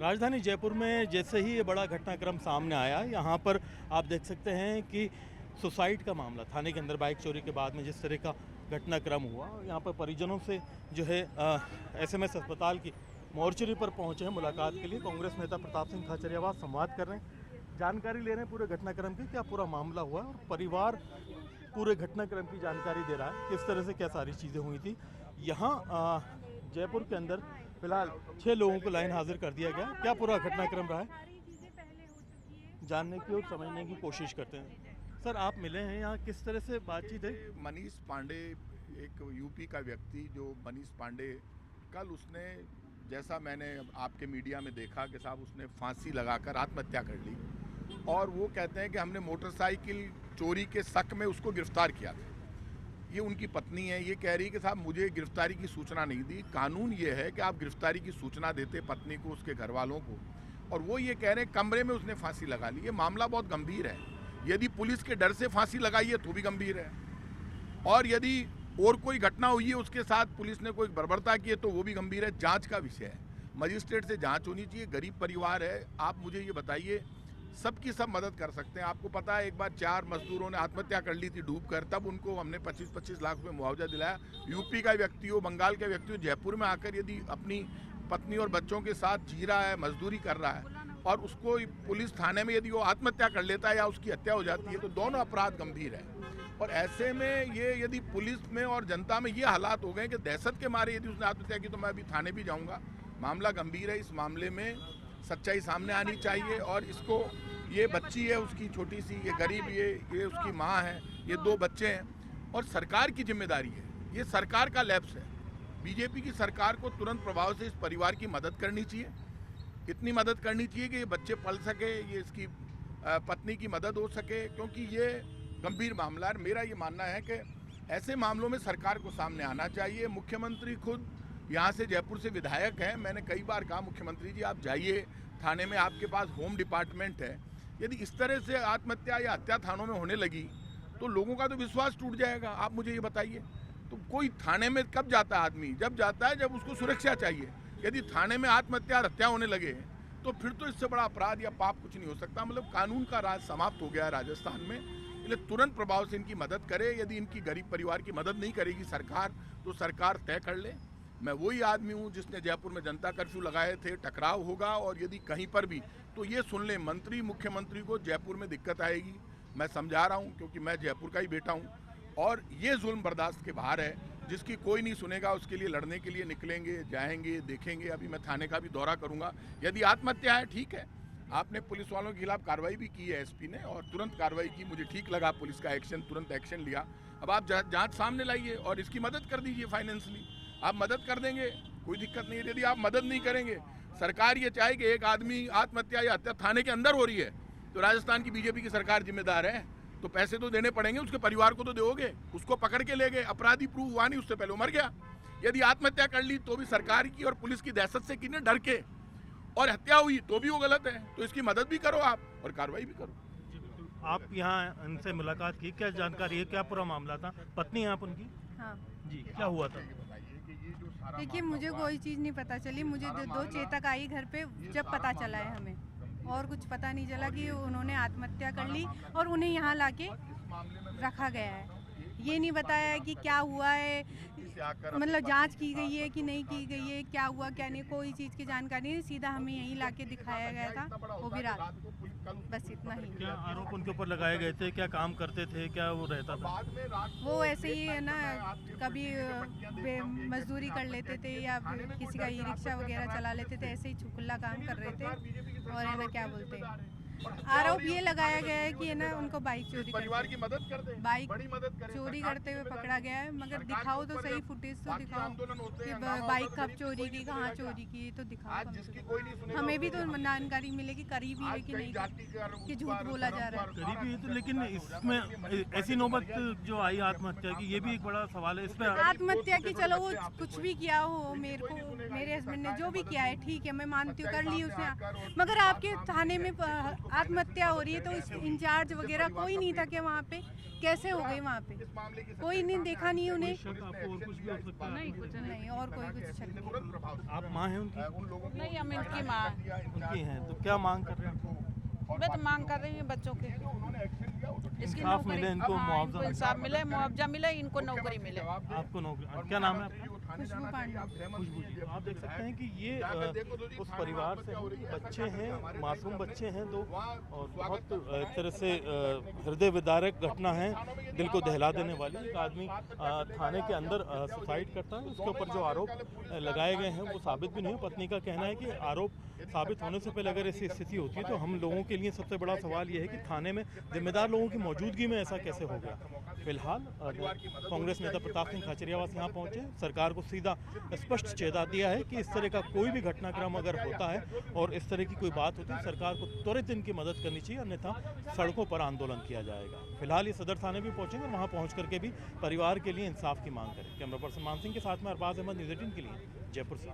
राजधानी जयपुर में जैसे ही ये बड़ा घटनाक्रम सामने आया, यहाँ पर आप देख सकते हैं कि सुसाइड का मामला थाने के अंदर बाइक चोरी के बाद में जिस तरह का घटनाक्रम हुआ, यहाँ पर परिजनों से जो है एसएमएस अस्पताल की मोर्चरी पर पहुंचे हैं मुलाकात के लिए। कांग्रेस नेता प्रताप सिंह खाचरियावास संवाद कर रहे हैं, जानकारी ले रहे हैं पूरे घटनाक्रम की, क्या पूरा मामला हुआ और परिवार पूरे घटनाक्रम की जानकारी दे रहा है, किस तरह से क्या सारी चीज़ें हुई थी। यहाँ जयपुर के अंदर फिलहाल 6 लोगों को लाइन हाजिर कर दिया गया। क्या पूरा घटनाक्रम रहा है जानने की और समझने की कोशिश करते हैं। सर, आप मिले हैं यहाँ, किस तरह से बातचीत है? मनीष पांडे, एक यूपी का व्यक्ति जो मनीष पांडे, कल उसने, जैसा मैंने आपके मीडिया में देखा कि साहब उसने फांसी लगाकर आत्महत्या कर ली, और वो कहते हैं कि हमने मोटरसाइकिल चोरी के शक में उसको गिरफ्तार किया था। ये उनकी पत्नी है, ये कह रही है कि साहब मुझे गिरफ्तारी की सूचना नहीं दी। कानून ये है कि आप गिरफ्तारी की सूचना देते पत्नी को, उसके घर वालों को, और वो ये कह रहे हैं कमरे में उसने फांसी लगा ली। ये मामला बहुत गंभीर है। यदि पुलिस के डर से फांसी लगाई है तो भी गंभीर है, और यदि और कोई घटना हुई है उसके साथ पुलिस ने कोई बर्बरता की है तो वो भी गंभीर है। जांच का विषय है, मजिस्ट्रेट से जांच होनी चाहिए। गरीब परिवार है, आप मुझे ये बताइए, सबकी सब मदद कर सकते हैं। आपको पता है एक बार 4 मजदूरों ने आत्महत्या कर ली थी डूबकर, तब उनको हमने 25-25 लाख रुपये मुआवजा दिलाया। यूपी का व्यक्ति हो, बंगाल का व्यक्ति हो, जयपुर में आकर यदि अपनी पत्नी और बच्चों के साथ जी रहा है, मजदूरी कर रहा है, और उसको पुलिस थाने में यदि वो आत्महत्या कर लेता है या उसकी हत्या हो जाती है तो दोनों अपराध गंभीर है। और ऐसे में ये यदि पुलिस में और जनता में ये हालात हो गए कि दहशत के मारे यदि उसने आत्महत्या की तो मैं अभी थाने भी जाऊंगा। मामला गंभीर है, इस मामले में सच्चाई सामने आनी चाहिए। और इसको, ये बच्ची है उसकी छोटी सी, ये गरीब, ये उसकी माँ है, ये 2 बच्चे हैं, और सरकार की जिम्मेदारी है, ये सरकार का लैप्स है। बीजेपी की सरकार को तुरंत प्रभाव से इस परिवार की मदद करनी चाहिए, इतनी मदद करनी चाहिए कि ये बच्चे पल सके, ये इसकी पत्नी की मदद हो सके, क्योंकि ये गंभीर मामला है। मेरा ये मानना है कि ऐसे मामलों में सरकार को सामने आना चाहिए। मुख्यमंत्री खुद यहाँ से जयपुर से विधायक हैं, मैंने कई बार कहा मुख्यमंत्री जी आप जाइए थाने में, आपके पास होम डिपार्टमेंट है। यदि इस तरह से आत्महत्या या हत्या थानों में होने लगी तो लोगों का तो विश्वास टूट जाएगा। आप मुझे ये बताइए, तो कोई थाने में कब जाता है आदमी? जब जाता है जब उसको सुरक्षा चाहिए। यदि थाने में आत्महत्या हत्या होने लगे तो फिर तो इससे बड़ा अपराध या पाप कुछ नहीं हो सकता। मतलब कानून का राज समाप्त हो गया है राजस्थान में, इसलिए तुरंत प्रभाव से इनकी मदद करे। यदि इनकी गरीब परिवार की मदद नहीं करेगी सरकार तो सरकार तय कर ले। मैं वही आदमी हूँ जिसने जयपुर में जनता कर्फ्यू लगाए थे, टकराव होगा, और यदि कहीं पर भी तो ये सुन ले, मंत्री मुख्यमंत्री को जयपुर में दिक्कत आएगी। मैं समझा रहा हूँ क्योंकि मैं जयपुर का ही बेटा हूँ, और ये जुल्म बर्दाश्त के बाहर है। जिसकी कोई नहीं सुनेगा उसके लिए लड़ने के लिए निकलेंगे, जाएंगे, देखेंगे। अभी मैं थाने का भी दौरा करूंगा। यदि आत्महत्या है ठीक है, आपने पुलिस वालों के खिलाफ कार्रवाई भी की है एसपी ने, और तुरंत कार्रवाई की, मुझे ठीक लगा पुलिस का एक्शन, तुरंत एक्शन लिया। अब आप जांच सामने लाइए और इसकी मदद कर दीजिए फाइनेंशियली। आप मदद कर देंगे, कोई दिक्कत नहीं है। यदि आप मदद नहीं करेंगे, सरकार ये चाहे कि एक आदमी आत्महत्या या हत्या थाने के अंदर हो रही है तो राजस्थान की बीजेपी की सरकार जिम्मेदार है, तो पैसे तो देने पड़ेंगे, उसके परिवार को तो दोगे। उसको पकड़ के ले गए, अपराधी प्रूव हुआ नहीं, उससे पहले वो मर गया। यदि आत्महत्या कर ली तो भी सरकार की और पुलिस की दहशत से किन्हें डर के, और हत्या हुई तो भी वो गलत है। तो इसकी मदद भी करो आप और कार्रवाई भी करो। आप यहाँ इनसे मुलाकात की, क्या जानकारी है, क्या पूरा मामला था? पत्नी आप उनकी? हाँ जी, क्या हुआ था? देखिए, मुझे कोई चीज़ नहीं पता चली। मुझे 2 चेतक आई घर पे जब पता चला है हमें, और कुछ पता नहीं चला कि उन्होंने आत्महत्या कर ली और उन्हें यहाँ लाके रखा गया है। ये नहीं बताया है कि क्या हुआ है, मतलब जांच की गई है कि नहीं की गई है, क्या हुआ क्या नहीं, कोई चीज़ की जानकारी नहीं। सीधा हमें यहीं लाके दिखाया गया था, वो भी रात, बस इतना ही। क्या आरोप उनके ऊपर लगाए गए थे? क्या काम करते थे, क्या वो रहता था? वो ऐसे ही है ना, कभी मजदूरी कर लेते थे या किसी का ई रिक्शा वगैरह चला लेते थे, ऐसे ही खुला काम कर रहे थे। और है ना, क्या बोलते हैं, आरोप ये लगाया गया है कि है ना उनको बाइक चोरी परिवार की मदद कर दे, बाइक बड़ी मदद करें। चोरी करते हुए पकड़ा गया है। मगर दिखाओ तो सही, फुटेज तो दिखाओ कि बाइक कब चोरी की, कहाँ चोरी की, तो दिखाओ कम से कम। हमें भी तो जानकारी मिलेगी करीबी है कि नहीं, कि झूठ बोला जा रहा है। करीबी है तो, लेकिन इसमें ऐसी नौबत जो आई आत्महत्या की, ये भी एक बड़ा सवाल है। इस पे आत्महत्या की, चलो वो कुछ भी किया हो, मेरे हस्बैंड ने जो भी किया है ठीक है, मैं मानती हूँ, कर ली उसने, मगर आपके थाने में आत्महत्या हो रही है तो इस इंचार्ज वगैरह कोई नहीं था कि वहाँ पे कैसे हो गई वहाँ पे, कोई नहीं देखा नहीं उन्हें। शक आपको और कुछ भी हो सकता है? नहीं कुछ नहीं और कोई कुछ शक नहीं। आप माँ हैं उनकी? नहीं, हम इनकी माँ। उनकी हैं, तो क्या मांग कर रहे हैं? मैं तो मांग कर रही हूँ बच्चों के इसकी इंसाफ नौकरी, मिले इनको, हाँ, मुआवजा इनको इंसाफ मिले, मुआवजा मिले, इनको नौकरी मिले। आपको नौकरी, क्या नाम है आपका? खुशबू पांडे। खुशबू जी, आप देख सकते हैं कि ये उस परिवार से हैं, बच्चे हैं, मासूम बच्चे हैं दो, और बहुत एक तरह से हृदय विदारक घटना है, दिल को दहला देने वाली। एक आदमी थाने के अंदर सुसाइड करता है, उसके ऊपर जो आरोप लगाए गए हैं वो साबित भी नहीं हुए। पत्नी का कहना है कि आरोप साबित होने से पहले अगर ऐसी स्थिति होती है तो हम लोगों के लिए सबसे बड़ा सवाल ये है कि थाने में जिम्मेदार लोगों की मौजूदगी में ऐसा कैसे हो गया। फिलहाल कांग्रेस नेता प्रताप सिंह खाचरियावास यहाँ पहुंचे, सरकार को सीधा स्पष्ट चेता दिया है कि इस तरह का कोई भी घटनाक्रम अगर होता है और इस तरह की कोई बात होती है, सरकार को त्वरित इनकी मदद करनी चाहिए, अन्यथा सड़कों पर आंदोलन किया जाएगा। फिलहाल ये सदर थाने भी पहुंचेंगे, वहाँ पहुँच करके भी परिवार के लिए इंसाफ की मांग करें। कैमरा पर्सन मान सिंह के साथ में अरबाज अहमद, न्यूज़ 18 के लिए जयपुर से।